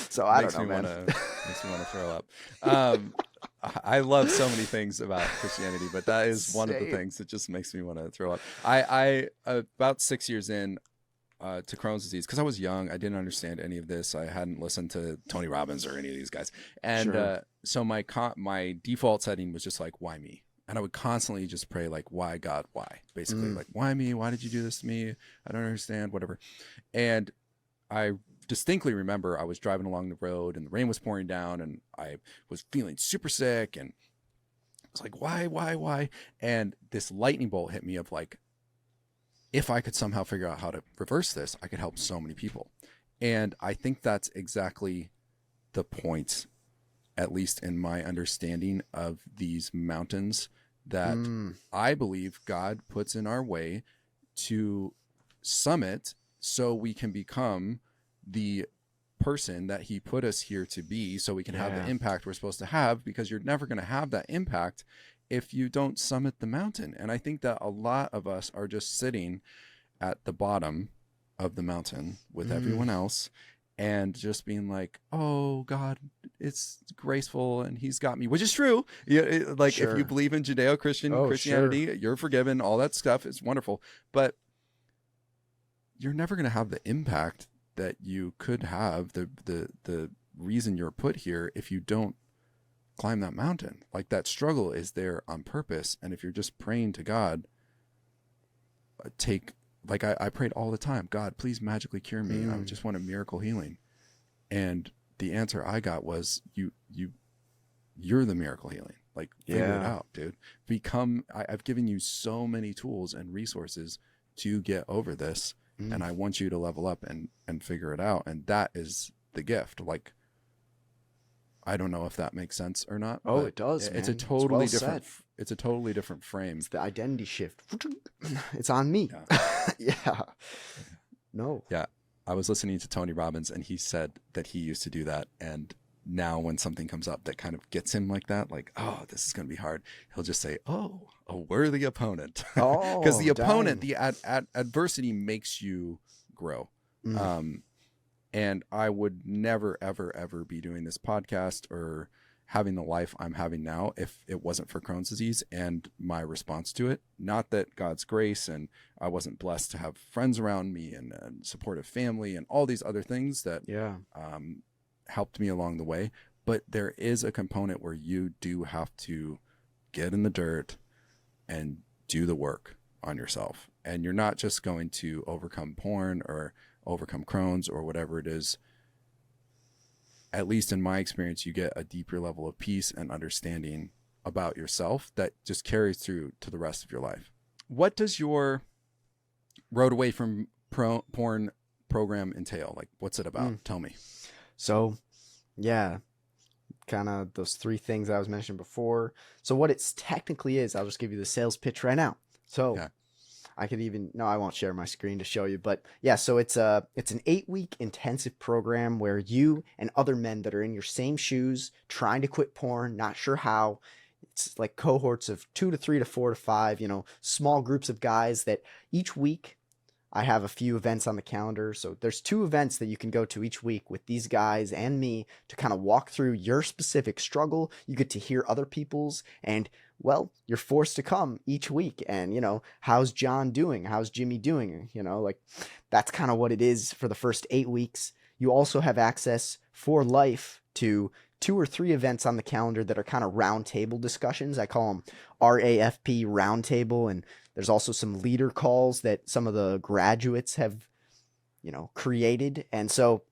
So I don't know, man. Makes me want to throw up. I love so many things about Christianity, but that is one of the things that just makes me want to throw up. I about 6 years in to Crohn's disease, because I was young, I didn't understand any of this. I hadn't listened to Tony Robbins or any of these guys. And so my default setting was just like, why me? And I would constantly just pray, like, why, God, why? Basically, like, why me? Why did you do this to me? I don't understand, whatever. And I distinctly remember I was driving along the road and the rain was pouring down and I was feeling super sick. And I was like, why? And this lightning bolt hit me of like, if I could somehow figure out how to reverse this, I could help so many people. And I think that's exactly the point, at least in my understanding of these mountains, that I believe God puts in our way to summit so we can become the person that he put us here to be, so we can have the impact we're supposed to have, because you're never going to have that impact if you don't summit the mountain. And I think that a lot of us are just sitting at the bottom of the mountain with everyone else, and just being like, oh, God, it's graceful and he's got me, which is true. If you believe in Judeo-Christian Christianity, you're forgiven, all that stuff is wonderful. But you're never going to have the impact that you could have, the reason you're put here, if you don't climb that mountain. Like, that struggle is there on purpose. And if you're just praying to God, I prayed all the time, God, please magically cure me. I just want a miracle healing. And the answer I got was, you're the miracle healing. Like, figure it out, dude. I've given you so many tools and resources to get over this. And I want you to level up and figure it out. And that is the gift. Like, I don't know if that makes sense or not, Oh, but it does, it's a man. It's totally well different. said. It's a totally different frame. It's the identity shift. It's on me. Yeah. Yeah. No. Yeah. I was listening to Tony Robbins and he said that he used to do that. And now when something comes up that kind of gets him like that, like, oh, this is going to be hard, he'll just say, oh, a worthy opponent. Because the Oh, opponent, dang. the adversity makes you grow. Mm. And I would never, ever, ever be doing this podcast or having the life I'm having now if it wasn't for Crohn's disease and my response to it. Not that God's grace and I wasn't blessed to have friends around me and supportive family and all these other things that Yeah. helped me along the way. But there is a component where you do have to get in the dirt and do the work on yourself. And you're not just going to overcome porn or overcome Crohn's or whatever it is. At least in my experience, you get a deeper level of peace and understanding about yourself that just carries through to the rest of your life. What does your road away from porn program entail? Like, what's it about? Tell me. So, yeah, kind of those three things I was mentioning before. So what it's technically is, I'll just give you the sales pitch right now. So Yeah. I could even, no, I won't share my screen to show you, but yeah, so it's an 8-week intensive program where you and other men that are in your same shoes, trying to quit porn, not sure how. It's like cohorts of 2 to 3 to 4 to 5, small groups of guys that each week I have a few events on the calendar. So there's 2 events that you can go to each week with these guys and me to kind of walk through your specific struggle. You get to hear other people's, and well, you're forced to come each week. And, how's John doing? How's Jimmy doing? Like that's kind of what it is for the first 8 weeks. You also have access for life to 2 or 3 events on the calendar that are kind of roundtable discussions. I call them RAFP roundtable, and there's also some leader calls that some of the graduates have, created. And so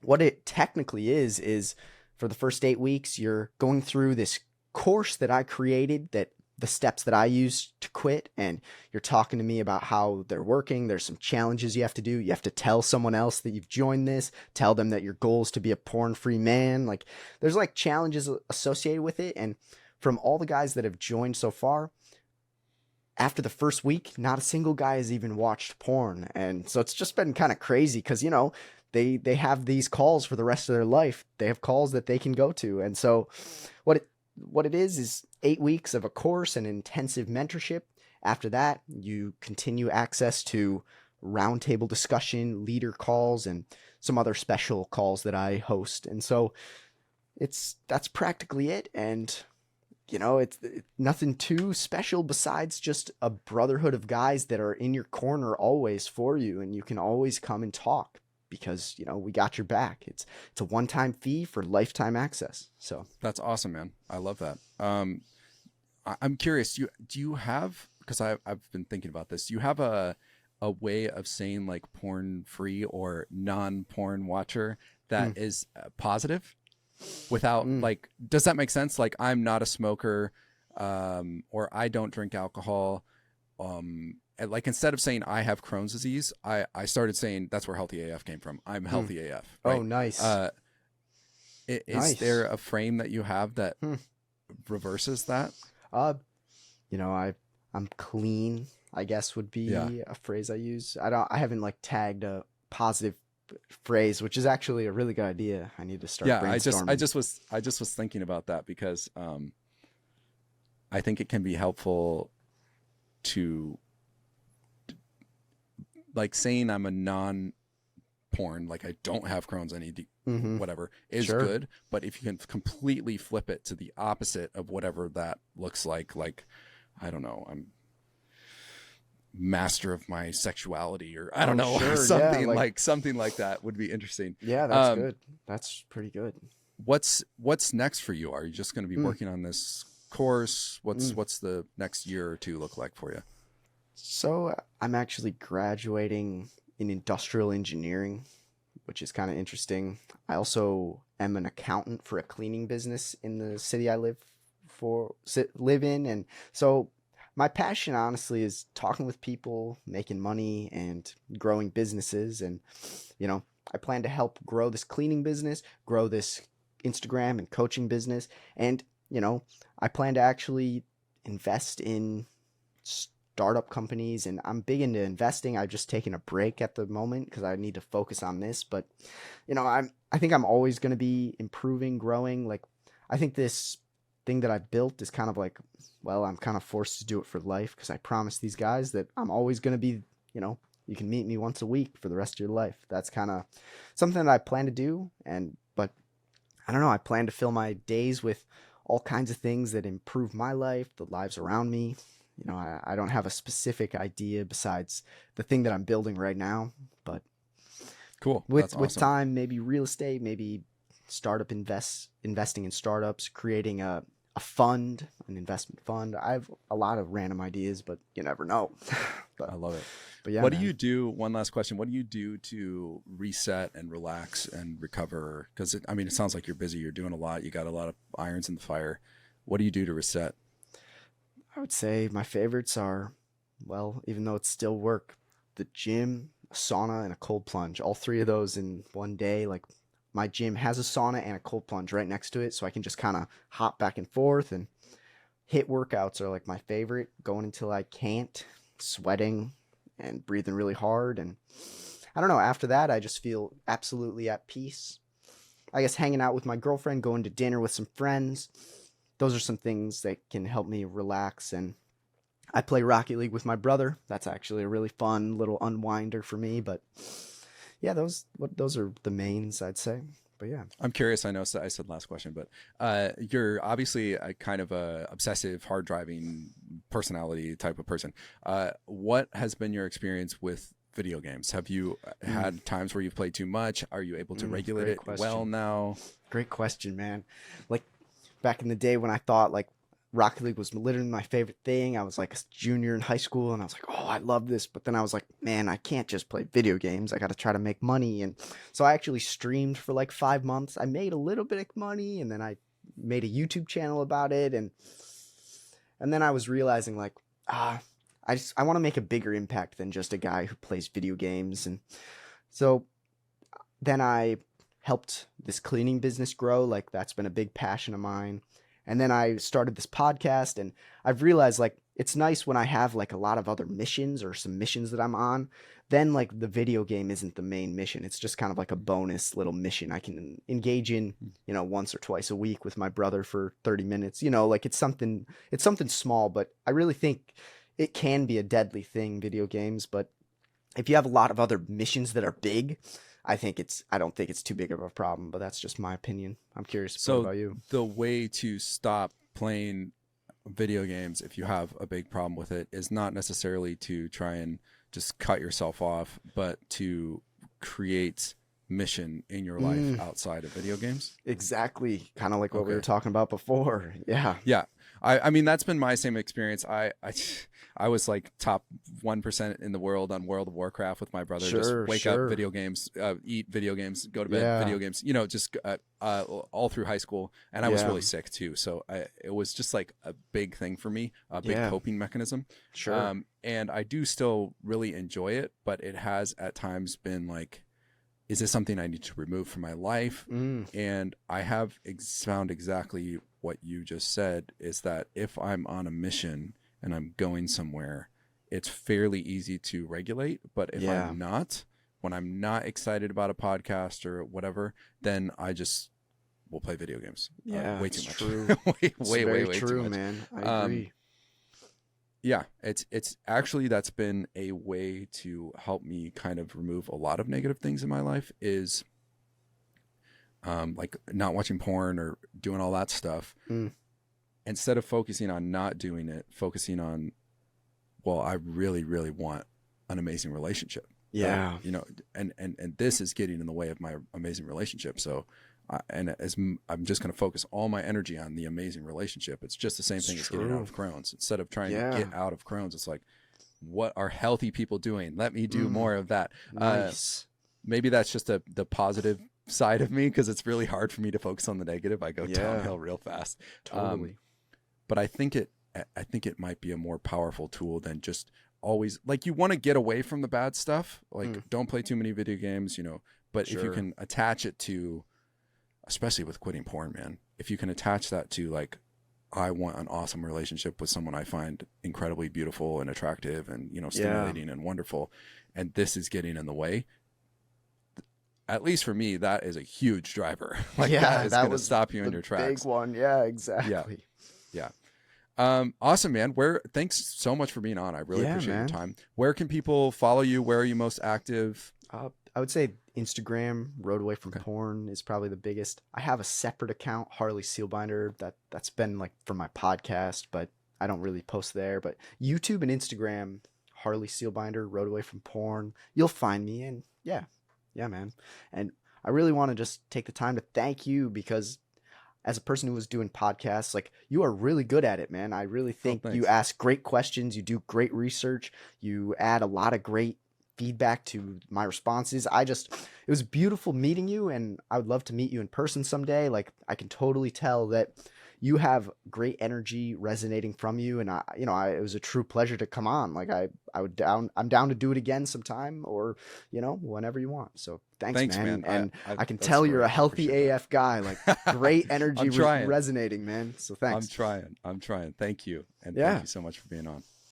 what it technically is for the first 8 weeks, you're going through this course that I created, that the steps that I use to quit, and you're talking to me about how they're working. There's some challenges you have to do. You have to tell someone else that you've joined this, tell them that your goal is to be a porn-free man. Like there's like challenges associated with it. And from all the guys that have joined so far, after the first week, not a single guy has even watched porn. And so it's just been kind of crazy because, they have these calls for the rest of their life. They have calls that they can go to. And so what it is 8 weeks of a course and intensive mentorship. After that, you continue access to roundtable discussion, leader calls, and some other special calls that I host. And so that's practically it. And it's nothing too special besides just a brotherhood of guys that are in your corner always for you, and you can always come and talk because we got your back. It's a one-time fee for lifetime access. So That's awesome, man. I love that. I'm curious. Do you have, because I've been thinking about this. Do you have a way of saying like porn free or non-porn watcher that is positive? Without like, does that make sense? Like, I'm not a smoker, or I don't drink alcohol. And like, instead of saying I have Crohn's disease, I started saying that's where Healthy AF came from. I'm Healthy AF. Right? Oh, nice. Is Nice. there a frame that you have that reverses that? I'm clean, I guess would be a phrase I use. I haven't like tagged a positive phrase, which is actually a really good idea. I need to start brainstorming. I just was thinking about that because I think it can be helpful to like saying I'm a non-porn, like I don't have Crohn's, I need whatever is good. But if you can completely flip it to the opposite of whatever that looks like I don't know, I'm master of my sexuality, or I don't know, something something like that would be interesting. Yeah, that's good. That's pretty good. What's next for you? Are you just going to be working on this course? What's the next year or two look like for you? So I'm actually graduating in industrial engineering, which is kind of interesting. I also am an accountant for a cleaning business in the city I live in. And so my passion, honestly, is talking with people, making money, and growing businesses. And, I plan to help grow this cleaning business, grow this Instagram and coaching business. And, I plan to actually invest in startup companies, and I'm big into investing. I've just taken a break at the moment because I need to focus on this. But, I think I'm always going to be improving, growing. Like, I think this thing that I built is kind of like, well, I'm kind of forced to do it for life because I promised these guys that I'm always going to be, you can meet me once a week for the rest of your life. That's kind of something that I plan to do. But I don't know, I plan to fill my days with all kinds of things that improve my life, the lives around me. I don't have a specific idea besides the thing that I'm building right now, but Cool. with That's awesome. time, maybe real estate, maybe investing in startups, creating a fund, an investment fund. I have a lot of random ideas, but you never know. I love it. But yeah, What man. do you do? One last question. What do you do to reset and relax and recover? Because it sounds like you're busy. You're doing a lot. You got a lot of irons in the fire. What do you do to reset? I would say my favorites are, well, even though it's still work, the gym, a sauna, and a cold plunge. All three of those in one day. Like, my gym has a sauna and a cold plunge right next to it, so I can just kind of hop back and forth. And hit workouts are like my favorite, going until I can't, sweating and breathing really hard. And I don't know, after that, I just feel absolutely at peace. I guess hanging out with my girlfriend, going to dinner with some friends, those are some things that can help me relax. And I play Rocket League with my brother. That's actually a really fun little unwinder for me. But yeah, those are the mains, I'd say. But yeah, I'm curious. I know I said last question, but you're obviously a kind of a obsessive, hard driving personality type of person. What has been your experience with video games? Have you had times where you've played too much? Are you able to regulate it well now? Great question, man. Like, back in the day when I thought like Rocket League was literally my favorite thing, I was like a junior in high school and I was like, oh, I love this. But then I was like, man, I can't just play video games. I got to try to make money. And so I actually streamed for like 5 months. I made a little bit of money, and then I made a YouTube channel about it. And then I was realizing like, I want to make a bigger impact than just a guy who plays video games. And so then I helped this cleaning business grow. Like, that's been a big passion of mine. And then I started this podcast, and I've realized like it's nice when I have like a lot of other missions or some missions that I'm on. Then like the video game isn't the main mission. It's just kind of like a bonus little mission I can engage in, once or twice a week with my brother for 30 minutes. Like it's something small, but I really think it can be a deadly thing, video games. But if you have a lot of other missions that are big, I don't think it's too big of a problem, but that's just my opinion. I'm curious what about you. The way to stop playing video games, if you have a big problem with it, is not necessarily to try and just cut yourself off, but to create mission in your life outside of video games. Exactly. Kind of like what we were talking about before. Yeah. Yeah. I mean, that's been my same experience. I was like top 1% in the world on World of Warcraft with my brother. Just wake up, video games, eat video games, go to bed, video games, just all through high school. And I was really sick too. So it was just like a big thing for me, a big coping mechanism. Sure. And I do still really enjoy it, but it has at times been like, is this something I need to remove from my life? And I have found exactly what you just said, is that if I'm on a mission and I'm going somewhere, it's fairly easy to regulate. But if I'm not, when I'm not excited about a podcast or whatever, then I just will play video games. Way too much. True. way true, too much. Man. I agree. Yeah, it's actually, that's been a way to help me kind of remove a lot of negative things in my life, is like not watching porn or doing all that stuff. Instead of focusing on not doing it, focusing on, well, I really, really want an amazing relationship. Yeah. And this is getting in the way of my amazing relationship. So I'm just going to focus all my energy on the amazing relationship. It's just the same thing as getting out of Crohn's. Instead of trying to get out of Crohn's, it's like, what are healthy people doing? Let me do more of that. Nice. Maybe that's just the positive side of me, because it's really hard for me to focus on the negative. I go downhill real fast. Totally. But I think it might be a more powerful tool than just always, like, you want to get away from the bad stuff. Like, don't play too many video games, but if you can attach it to especially with quitting porn, man, if you can attach that to like, I want an awesome relationship with someone I find incredibly beautiful and attractive and, you know, stimulating and wonderful, and this is getting in the way, at least for me, that is a huge driver. Like that is going to stop you in your tracks. Big one. Yeah, exactly. Yeah. Awesome, man. Thanks so much for being on. I really appreciate your time. Where can people follow you? Where are you most active? I would say Instagram, Road Away from Porn is probably the biggest. I have a separate account, Harley Seelbinder, that's been like for my podcast, but I don't really post there. But YouTube and Instagram, Harley Seelbinder, Road Away from Porn, you'll find me. And yeah, man. And I really want to just take the time to thank you, because as a person who was doing podcasts, like, you are really good at it, man. I really think you ask great questions. You do great research. You add a lot of great feedback to my responses. It was beautiful meeting you, and I would love to meet you in person someday. Like, I can totally tell that you have great energy resonating from you, and it was a true pleasure to come on. Like, I'm down to do it again sometime, or, you know, whenever you want. So thanks man. And I can tell you're a healthy AF guy, like, great energy resonating, man. So thanks. I'm trying. Thank you. And thank you so much for being on.